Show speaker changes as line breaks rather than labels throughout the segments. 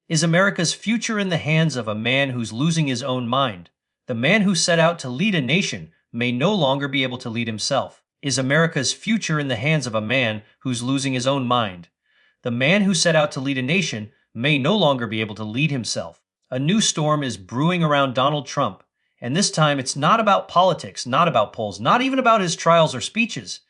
Is America's future in the hands of a man who's losing his own mind? The man who set out to lead a nation may no longer be able to lead himself. Is America's future in the hands of a man who's losing his own mind? The man who set out to lead a nation may no longer be able to lead himself. A new storm is brewing around Donald Trump, and this time it's not about politics, not about polls, not even about his trials or speeches.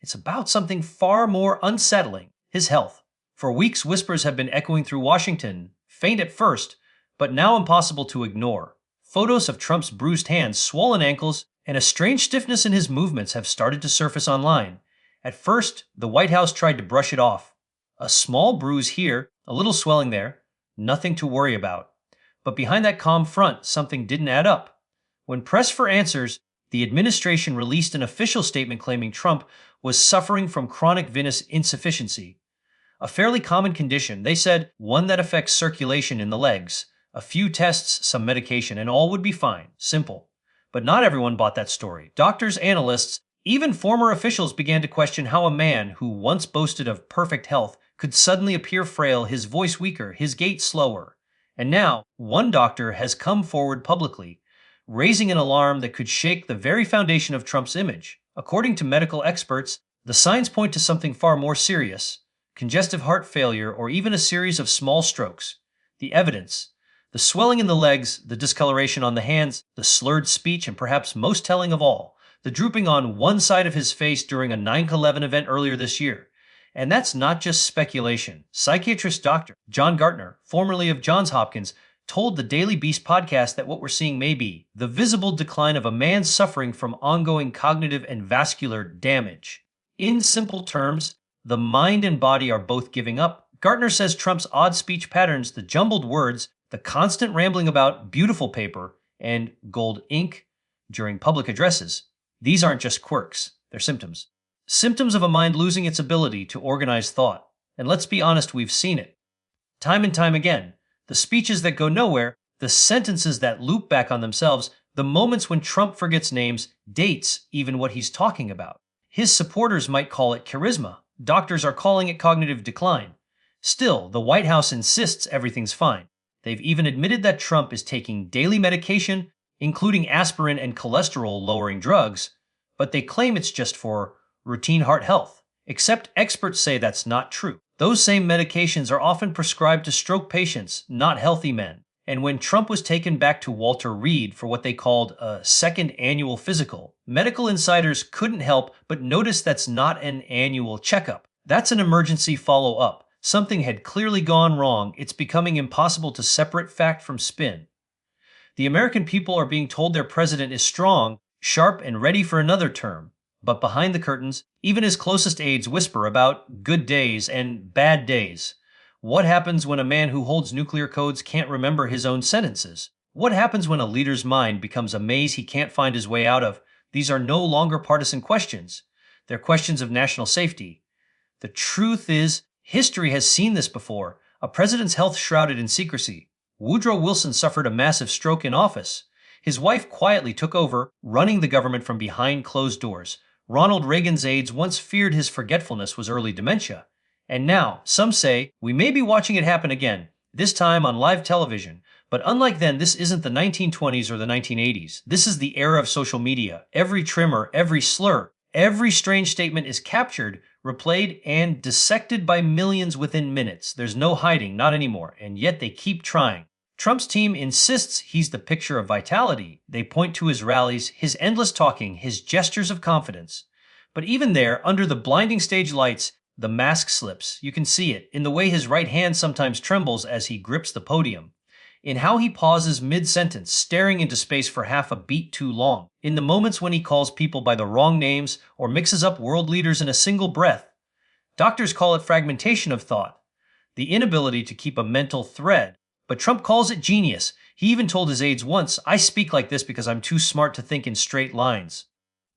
It's about something far more unsettling: his health. For weeks, whispers have been echoing through Washington, faint at first, but now impossible to ignore. Photos of Trump's bruised hands, swollen ankles, and a strange stiffness in his movements have started to surface online. At first, the White House tried to brush it off. A small bruise here, a little swelling there, nothing to worry about. But behind that calm front, something didn't add up. When pressed for answers, the administration released an official statement claiming Trump was suffering from chronic venous insufficiency, a fairly common condition. They said one that affects circulation in the legs. A few tests, some medication, and all would be fine. Simple. But not everyone bought that story. Doctors, analysts, even former officials began to question how a man who once boasted of perfect health could suddenly appear frail, his voice weaker, his gait slower. And now, one doctor has come forward publicly, raising an alarm that could shake the very foundation of Trump's image. According to medical experts, the signs point to something far more serious: congestive heart failure, or even a series of small strokes. The evidence: the swelling in the legs, the discoloration on the hands, the slurred speech, and perhaps most telling of all, the drooping on one side of his face during a 9/11 event earlier this year. And that's not just speculation. Psychiatrist Dr. John Gartner, formerly of Johns Hopkins, told the Daily Beast podcast that what we're seeing may be the visible decline of a man suffering from ongoing cognitive and vascular damage. In simple terms, the mind and body are both giving up. Gartner says Trump's odd speech patterns, the jumbled words, the constant rambling about beautiful paper and gold ink during public addresses, these aren't just quirks, they're symptoms. Symptoms of a mind losing its ability to organize thought. And let's be honest, we've seen it. Time and time again. The speeches that go nowhere, the sentences that loop back on themselves, the moments when Trump forgets names, dates, even what he's talking about. His supporters might call it charisma. Doctors are calling it cognitive decline. Still, the White House insists everything's fine. They've even admitted that Trump is taking daily medication, including aspirin and cholesterol-lowering drugs, but they claim it's just for routine heart health. Except experts say that's not true. Those same medications are often prescribed to stroke patients, not healthy men. And when Trump was taken back to Walter Reed for what they called a second annual physical, medical insiders couldn't help but notice that's not an annual checkup. That's an emergency follow-up. Something had clearly gone wrong. It's becoming impossible to separate fact from spin. The American people are being told their president is strong, sharp, and ready for another term. But behind the curtains, even his closest aides whisper about good days and bad days. What happens when a man who holds nuclear codes can't remember his own sentences? What happens when a leader's mind becomes a maze he can't find his way out of? These are no longer partisan questions. They're questions of national safety. The truth is, history has seen this before. A president's health shrouded in secrecy. Woodrow Wilson suffered a massive stroke in office. His wife quietly took over, running the government from behind closed doors. Ronald Reagan's aides once feared his forgetfulness was early dementia. And now, some say, we may be watching it happen again, this time on live television. But unlike then, this isn't the 1920s or the 1980s. This is the era of social media. Every tremor, every slur, every strange statement is captured, replayed, and dissected by millions within minutes. There's no hiding, not anymore, and yet they keep trying. Trump's team insists he's the picture of vitality. They point to his rallies, his endless talking, his gestures of confidence. But even there, under the blinding stage lights, the mask slips. You can see it in the way his right hand sometimes trembles as he grips the podium, in how he pauses mid-sentence, staring into space for half a beat too long, in the moments when he calls people by the wrong names or mixes up world leaders in a single breath. Doctors call it fragmentation of thought, the inability to keep a mental thread. But Trump calls it genius. He even told his aides once, "I speak like this because I'm too smart to think in straight lines."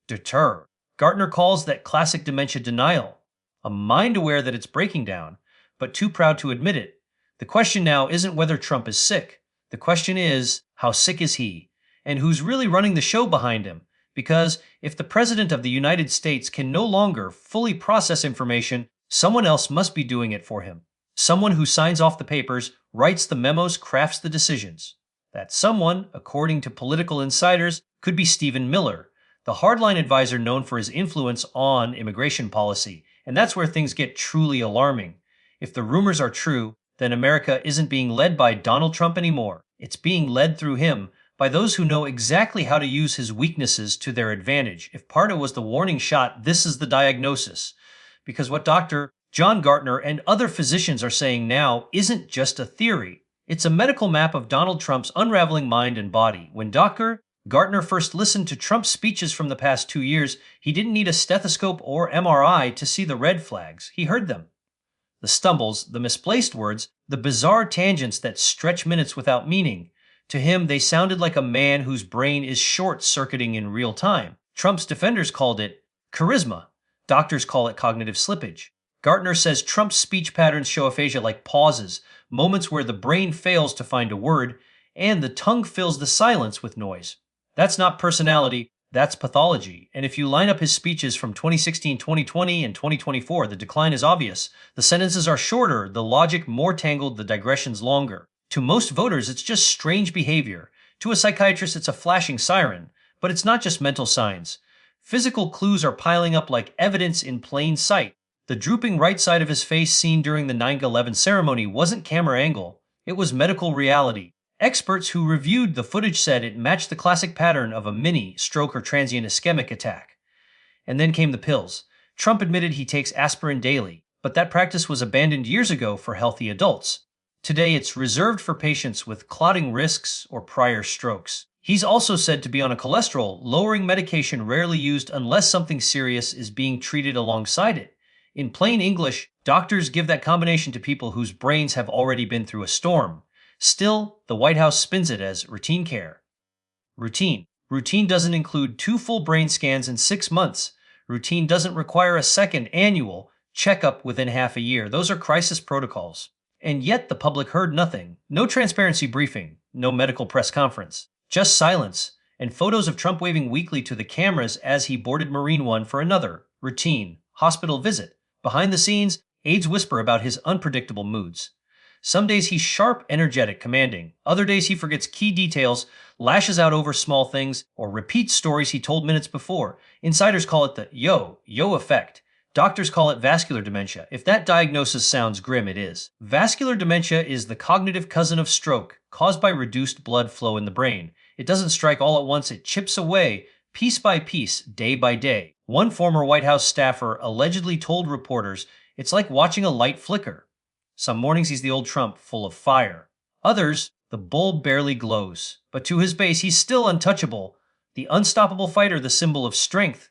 Deter. Gartner calls that classic dementia denial, a mind aware that it's breaking down, but too proud to admit it. The question now isn't whether Trump is sick. The question is, how sick is he? And who's really running the show behind him? Because if the President of the United States can no longer fully process information, someone else must be doing it for him. Someone who signs off the papers, writes the memos, crafts the decisions. That someone, according to political insiders, could be Stephen Miller, the hardline advisor known for his influence on immigration policy. And that's where things get truly alarming. If the rumors are true, then America isn't being led by Donald Trump anymore. It's being led through him by those who know exactly how to use his weaknesses to their advantage. If Pardo was the warning shot, this is the diagnosis. Because what Dr. John Gartner and other physicians are saying now isn't just a theory. It's a medical map of Donald Trump's unraveling mind and body. When Dr. Gartner first listened to Trump's speeches from the past 2 years, he didn't need a stethoscope or MRI to see the red flags. He heard them. The stumbles, the misplaced words, the bizarre tangents that stretch minutes without meaning. To him, they sounded like a man whose brain is short-circuiting in real time. Trump's defenders called it charisma. Doctors call it cognitive slippage. Gartner says Trump's speech patterns show aphasia like pauses, moments where the brain fails to find a word, and the tongue fills the silence with noise. That's not personality, that's pathology. And if you line up his speeches from 2016, 2020, and 2024, the decline is obvious. The sentences are shorter, the logic more tangled, the digressions longer. To most voters, it's just strange behavior. To a psychiatrist, it's a flashing siren. But it's not just mental signs. Physical clues are piling up like evidence in plain sight. The drooping right side of his face seen during the 9/11 ceremony wasn't camera angle. It was medical reality. Experts who reviewed the footage said it matched the classic pattern of a mini stroke or transient ischemic attack. And then came the pills. Trump admitted he takes aspirin daily, but that practice was abandoned years ago for healthy adults. Today, it's reserved for patients with clotting risks or prior strokes. He's also said to be on a cholesterol-lowering medication rarely used unless something serious is being treated alongside it. In plain English, doctors give that combination to people whose brains have already been through a storm. Still, the White House spins it as routine care. Routine. Routine doesn't include 2 full brain scans in 6 months. Routine doesn't require a second annual checkup within half a year. Those are crisis protocols. And yet the public heard nothing. No transparency briefing, no medical press conference, just silence, and photos of Trump waving weakly to the cameras as he boarded Marine One for another routine hospital visit. Behind the scenes, aides whisper about his unpredictable moods. Some days he's sharp, energetic, commanding. Other days he forgets key details, lashes out over small things, or repeats stories he told minutes before. Insiders call it the yo effect. Doctors call it vascular dementia. If that diagnosis sounds grim, it is. Vascular dementia is the cognitive cousin of stroke, caused by reduced blood flow in the brain. It doesn't strike all at once, it chips away, piece by piece, day by day. One former White House staffer allegedly told reporters, it's like watching a light flicker. Some mornings he's the old Trump, full of fire. Others, the bulb barely glows. But to his base, he's still untouchable, the unstoppable fighter, the symbol of strength.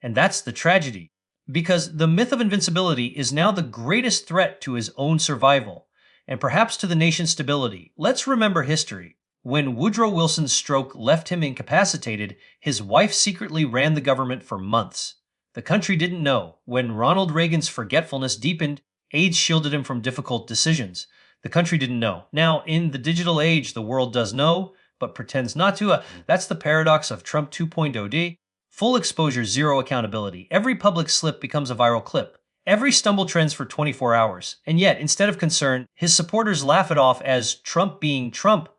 And that's the tragedy. Because the myth of invincibility is now the greatest threat to his own survival, and perhaps to the nation's stability. Let's remember history. When Woodrow Wilson's stroke left him incapacitated, his wife secretly ran the government for months. The country didn't know. When Ronald Reagan's forgetfulness deepened, aides shielded him from difficult decisions. The country didn't know. Now, in the digital age, the world does know, but pretends not to. That's the paradox of Trump 2.0D. Full exposure, zero accountability. Every public slip becomes a viral clip. Every stumble trends for 24 hours. And yet, instead of concern, his supporters laugh it off as Trump being Trump.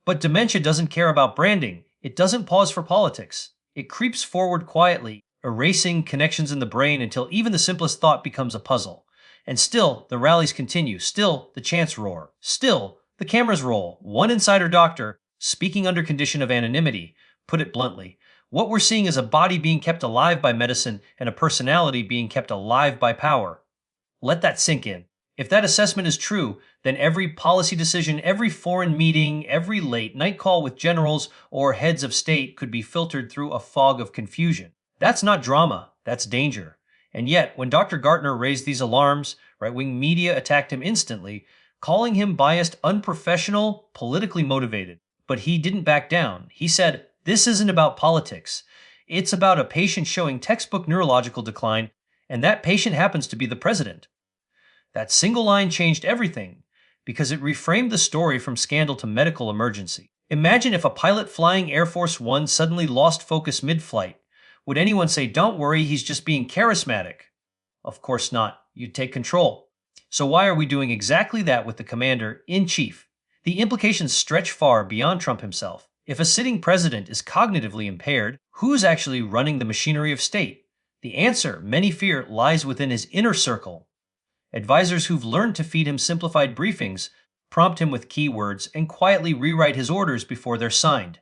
But dementia doesn't care about branding. It doesn't pause for politics. It creeps forward quietly, erasing connections in the brain until even the simplest thought becomes a puzzle. And still, the rallies continue. Still, the chants roar. Still, the cameras roll. One insider doctor, speaking under condition of anonymity, put it bluntly. What we're seeing is a body being kept alive by medicine and a personality being kept alive by power. Let that sink in. If that assessment is true, then every policy decision, every foreign meeting, every late night call with generals or heads of state could be filtered through a fog of confusion. That's not drama, that's danger. And yet, when Dr. Gartner raised these alarms, right-wing media attacked him instantly, calling him biased, unprofessional, politically motivated. But he didn't back down. He said, this isn't about politics. It's about a patient showing textbook neurological decline, and that patient happens to be the president. That single line changed everything because it reframed the story from scandal to medical emergency. Imagine if a pilot flying Air Force One suddenly lost focus mid-flight. Would anyone say, don't worry, he's just being charismatic? Of course not. You'd take control. So why are we doing exactly that with the commander-in-chief? The implications stretch far beyond Trump himself. If a sitting president is cognitively impaired, who's actually running the machinery of state? The answer, many fear, lies within his inner circle. Advisors who've learned to feed him simplified briefings, prompt him with keywords, and quietly rewrite his orders before they're signed.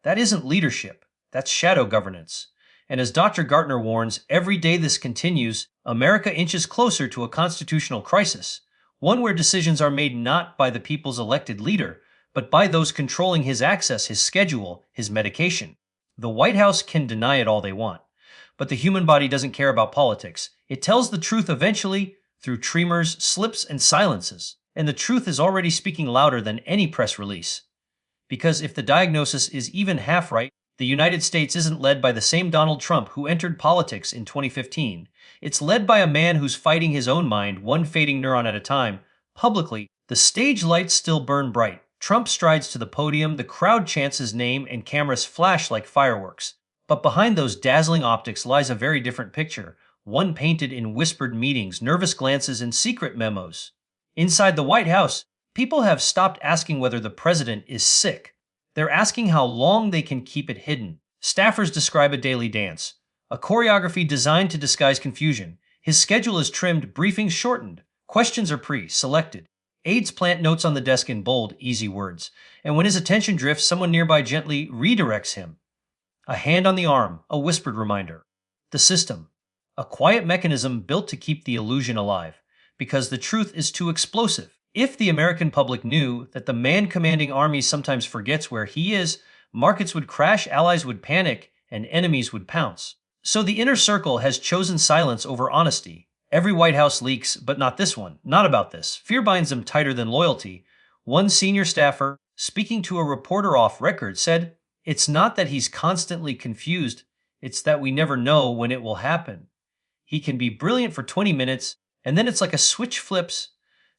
That isn't leadership, that's shadow governance. And as Dr. Gartner warns, every day this continues, America inches closer to a constitutional crisis, one where decisions are made not by the people's elected leader, but by those controlling his access, his schedule, his medication. The White House can deny it all they want, but the human body doesn't care about politics. It tells the truth eventually through tremors, slips, and silences. And the truth is already speaking louder than any press release. Because if the diagnosis is even half right, the United States isn't led by the same Donald Trump who entered politics in 2015. It's led by a man who's fighting his own mind, one fading neuron at a time. Publicly, the stage lights still burn bright. Trump strides to the podium, the crowd chants his name, and cameras flash like fireworks. But behind those dazzling optics lies a very different picture, one painted in whispered meetings, nervous glances, and secret memos. Inside the White House, people have stopped asking whether the president is sick. They're asking how long they can keep it hidden. Staffers describe a daily dance, a choreography designed to disguise confusion. His schedule is trimmed, briefings shortened, questions are pre-selected. Aides plant notes on the desk in bold, easy words, and when his attention drifts, someone nearby gently redirects him. A hand on the arm, a whispered reminder. The system, a quiet mechanism built to keep the illusion alive, because the truth is too explosive. If the American public knew that the man commanding armies sometimes forgets where he is, markets would crash, allies would panic, and enemies would pounce. So the inner circle has chosen silence over honesty. Every White House leaks, but not this one, not about this. Fear binds them tighter than loyalty. One senior staffer, speaking to a reporter off record, said, "It's not that he's constantly confused, it's that we never know when it will happen. He can be brilliant for 20 minutes, and then it's like a switch flips.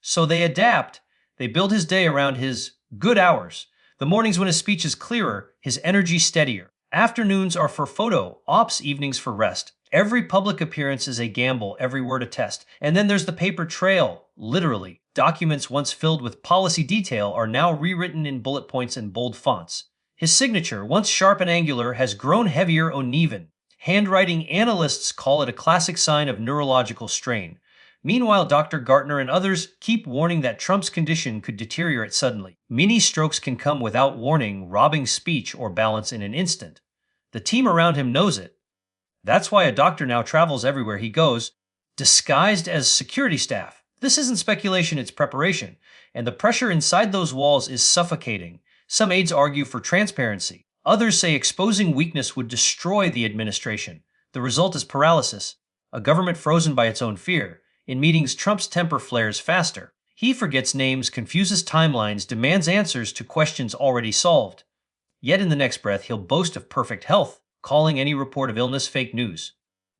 So they adapt. They build his day around his good hours. The mornings when his speech is clearer, his energy steadier. Afternoons are for photo, ops, evenings for rest. Every public appearance is a gamble, every word a test. And then there's the paper trail, literally. Documents once filled with policy detail are now rewritten in bullet points and bold fonts. His signature, once sharp and angular, has grown heavier, uneven. Handwriting analysts call it a classic sign of neurological strain. Meanwhile, Dr. Gartner and others keep warning that Trump's condition could deteriorate suddenly. Mini strokes can come without warning, robbing speech or balance in an instant. The team around him knows it. That's why a doctor now travels everywhere he goes, disguised as security staff. This isn't speculation, it's preparation. And the pressure inside those walls is suffocating. Some aides argue for transparency. Others say exposing weakness would destroy the administration. The result is paralysis, a government frozen by its own fear. In meetings, Trump's temper flares faster. He forgets names, confuses timelines, demands answers to questions already solved. Yet in the next breath, he'll boast of perfect health, calling any report of illness fake news.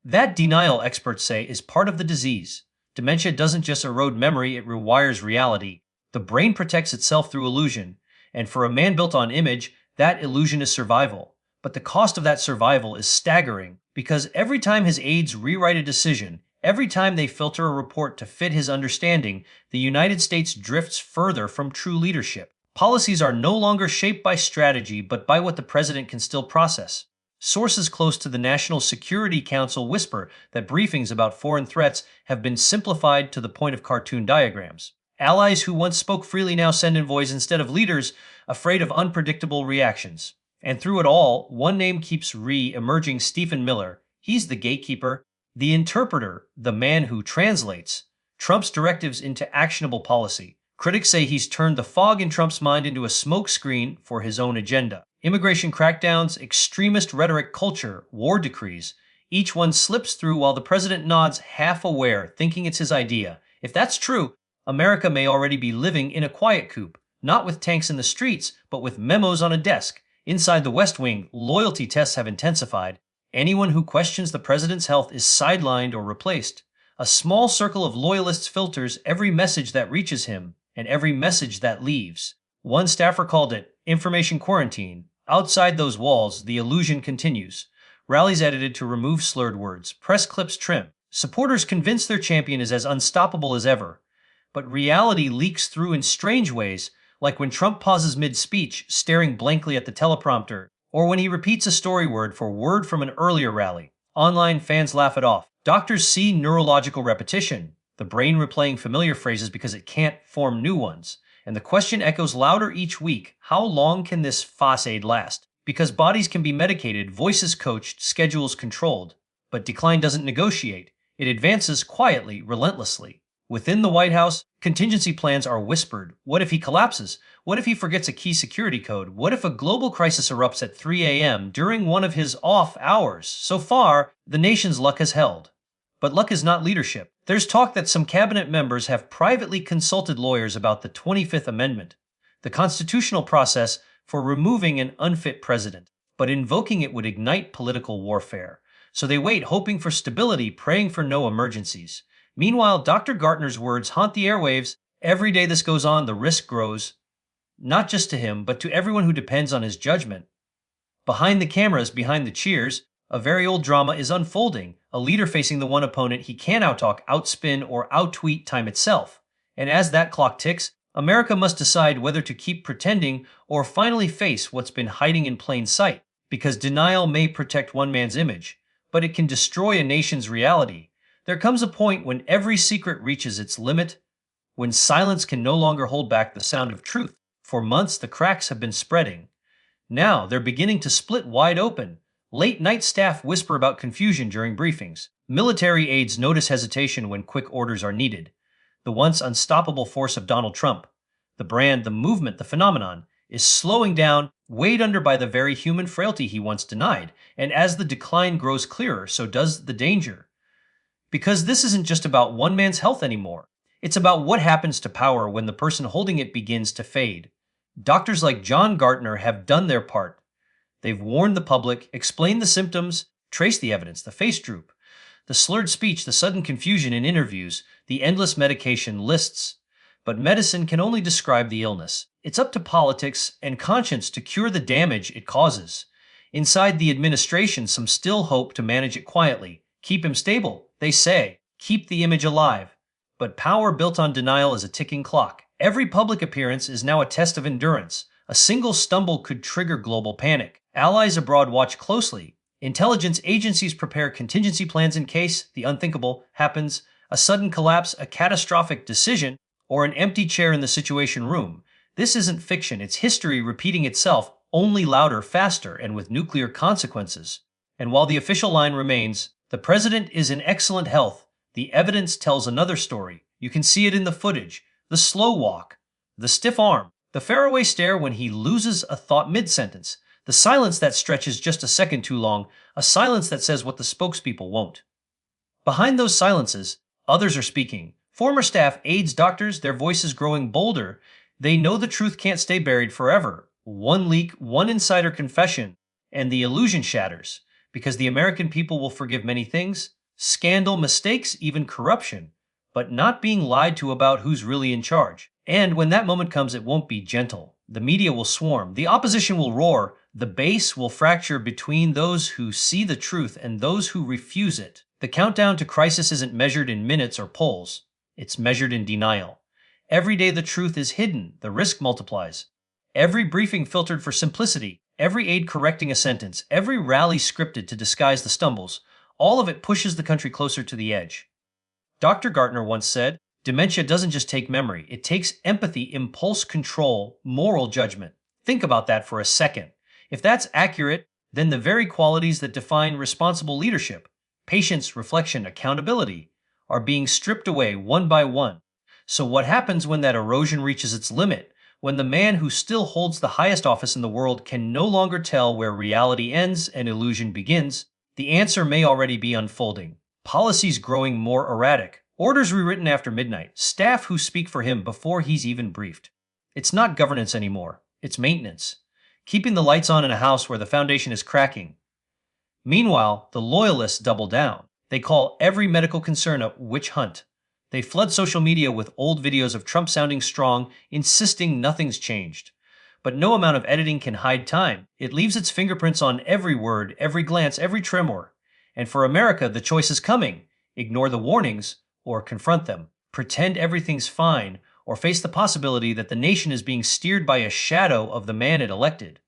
That denial, experts say, is part of the disease. Dementia doesn't just erode memory, it rewires reality. The brain protects itself through illusion, and for a man built on image, that illusion is survival. But the cost of that survival is staggering, because every time his aides rewrite a decision, every time they filter a report to fit his understanding, the United States drifts further from true leadership. Policies are no longer shaped by strategy, but by what the president can still process. Sources close to the National Security Council whisper that briefings about foreign threats have been simplified to the point of cartoon diagrams. Allies who once spoke freely now send envoys instead of leaders, afraid of unpredictable reactions. And through it all, one name keeps re-emerging: Stephen Miller. He's the gatekeeper, the interpreter, the man who translates Trump's directives into actionable policy. Critics say he's turned the fog in Trump's mind into a smokescreen for his own agenda. Immigration crackdowns, extremist rhetoric, culture, war decrees. Each one slips through while the president nods, half aware, thinking it's his idea. If that's true, America may already be living in a quiet coup, not with tanks in the streets, but with memos on a desk. Inside the West Wing, loyalty tests have intensified. Anyone who questions the president's health is sidelined or replaced. A small circle of loyalists filters every message that reaches him and every message that leaves. One staffer called it information quarantine. Outside those walls, the illusion continues. Rallies edited to remove slurred words, press clips trimmed. Supporters convinced their champion is as unstoppable as ever. but reality leaks through in strange ways, like when Trump pauses mid-speech, staring blankly at the teleprompter, or when he repeats a story word from an earlier rally. Online fans laugh it off. Doctors see neurological repetition, the brain replaying familiar phrases because it can't form new ones. And the question echoes louder each week: how long can this facade last? Because bodies can be medicated, voices coached, schedules controlled. But decline doesn't negotiate. It advances quietly, relentlessly. Within the White House, contingency plans are whispered. What if he collapses? What if he forgets a key security code? What if a global crisis erupts at 3 a.m. during one of his off hours? So far, the nation's luck has held. But luck is not leadership. There's talk that some cabinet members have privately consulted lawyers about the 25th Amendment, the constitutional process for removing an unfit president. But invoking it would ignite political warfare. So they wait, hoping for stability, praying for no emergencies. Meanwhile, Dr. Gartner's words haunt the airwaves. Every day this goes on, the risk grows, not just to him, but to everyone who depends on his judgment. Behind the cameras, behind the cheers, a very old drama is unfolding, a leader facing the one opponent he can't outtalk, outspin, or outtweet time itself. And as that clock ticks, America must decide whether to keep pretending or finally face what's been hiding in plain sight, because denial may protect one man's image, but it can destroy a nation's reality. There comes a point when every secret reaches its limit, when silence can no longer hold back the sound of truth. For months, the cracks have been spreading. Now, they're beginning to split wide open. Late-night staff whisper about confusion during briefings. Military aides notice hesitation when quick orders are needed. The once unstoppable force of Donald Trump, the brand, the movement, the phenomenon, is slowing down, weighed under by the very human frailty he once denied. And as the decline grows clearer, so does the danger. Because this isn't just about one man's health anymore. It's about what happens to power when the person holding it begins to fade. Doctors like John Gartner have done their part. They've warned the public, explained the symptoms, traced the evidence, the face droop, the slurred speech, the sudden confusion in interviews, the endless medication lists. But medicine can only describe the illness. It's up to politics and conscience to cure the damage it causes. Inside the administration, some still hope to manage it quietly. Keep him stable, they say. Keep the image alive. But power built on denial is a ticking clock. Every public appearance is now a test of endurance. A single stumble could trigger global panic. Allies abroad watch closely. Intelligence agencies prepare contingency plans in case the unthinkable happens, a sudden collapse, a catastrophic decision, or an empty chair in the Situation Room. This isn't fiction, it's history repeating itself, only louder, faster, and with nuclear consequences. And while the official line remains, the president is in excellent health, the evidence tells another story. You can see it in the footage, the slow walk, the stiff arm, the faraway stare when he loses a thought mid-sentence, the silence that stretches just a second too long, a silence that says what the spokespeople won't. Behind those silences, others are speaking. Former staff, aides, doctors, their voices growing bolder. They know the truth can't stay buried forever. One leak, one insider confession, and the illusion shatters. Because the American people will forgive many things, scandal, mistakes, even corruption, but not being lied to about who's really in charge. And when that moment comes, it won't be gentle. The media will swarm, the opposition will roar, the base will fracture between those who see the truth and those who refuse it. The countdown to crisis isn't measured in minutes or polls. It's measured in denial. Every day the truth is hidden, the risk multiplies. Every briefing filtered for simplicity, every aide correcting a sentence, every rally scripted to disguise the stumbles, all of it pushes the country closer to the edge. Dr. Gartner once said, dementia doesn't just take memory, it takes empathy, impulse control, moral judgment. Think about that for a second. If that's accurate, then the very qualities that define responsible leadership, patience, reflection, accountability, are being stripped away one by one. So what happens when that erosion reaches its limit? When the man who still holds the highest office in the world can no longer tell where reality ends and illusion begins? The answer may already be unfolding. Policies growing more erratic, orders rewritten after midnight, staff who speak for him before he's even briefed. It's not governance anymore, it's maintenance. Keeping the lights on in a house where the foundation is cracking. Meanwhile, the loyalists double down. They call every medical concern a witch hunt. They flood social media with old videos of Trump sounding strong, insisting nothing's changed. But no amount of editing can hide time. It leaves its fingerprints on every word, every glance, every tremor. And for America, the choice is coming. Ignore the warnings or confront them. pretend everything's fine, or face the possibility that the nation is being steered by a shadow of the man it elected.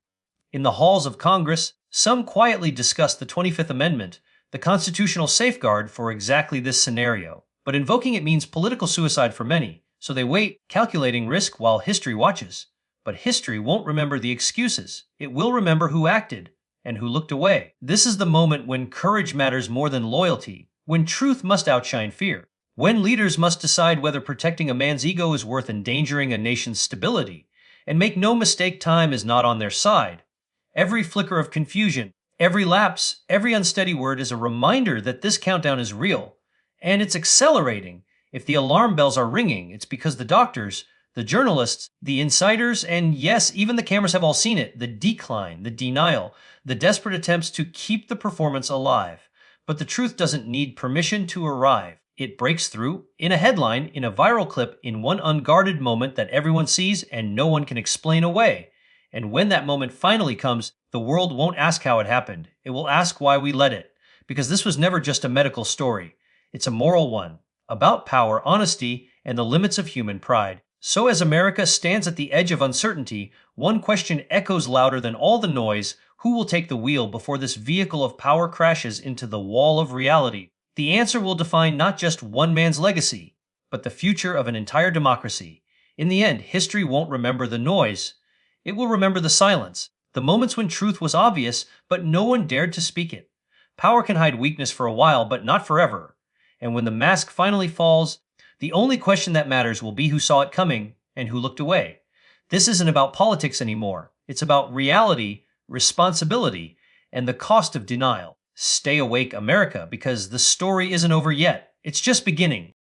In the halls of Congress, some quietly discuss the 25th Amendment, the constitutional safeguard for exactly this scenario. But invoking it means political suicide for many, so they wait, calculating risk while history watches. But history won't remember the excuses. It will remember who acted and who looked away. This is the moment when courage matters more than loyalty, when truth must outshine fear, when leaders must decide whether protecting a man's ego is worth endangering a nation's stability. And make no mistake, time is not on their side. Every flicker of confusion, every lapse, every unsteady word is a reminder that this countdown is real. And it's accelerating. If the alarm bells are ringing, it's because the doctors, the journalists, the insiders, and yes, even the cameras have all seen it. The decline, the denial, the desperate attempts to keep the performance alive. But the truth doesn't need permission to arrive. It breaks through, in a headline, in a viral clip, in one unguarded moment that everyone sees and no one can explain away. And when that moment finally comes, the world won't ask how it happened. It will ask why we let it. Because this was never just a medical story. It's a moral one, about power, honesty, and the limits of human pride. So as America stands at the edge of uncertainty, one question echoes louder than all the noise: who will take the wheel before this vehicle of power crashes into the wall of reality? The answer will define not just one man's legacy, but the future of an entire democracy. In the end, history won't remember the noise. It will remember the silence, the moments when truth was obvious, but no one dared to speak it. Power can hide weakness for a while, but not forever. And when the mask finally falls, the only question that matters will be who saw it coming and who looked away. This isn't about politics anymore. It's about reality, responsibility, and the cost of denial. Stay awake, America, because the story isn't over yet. It's just beginning.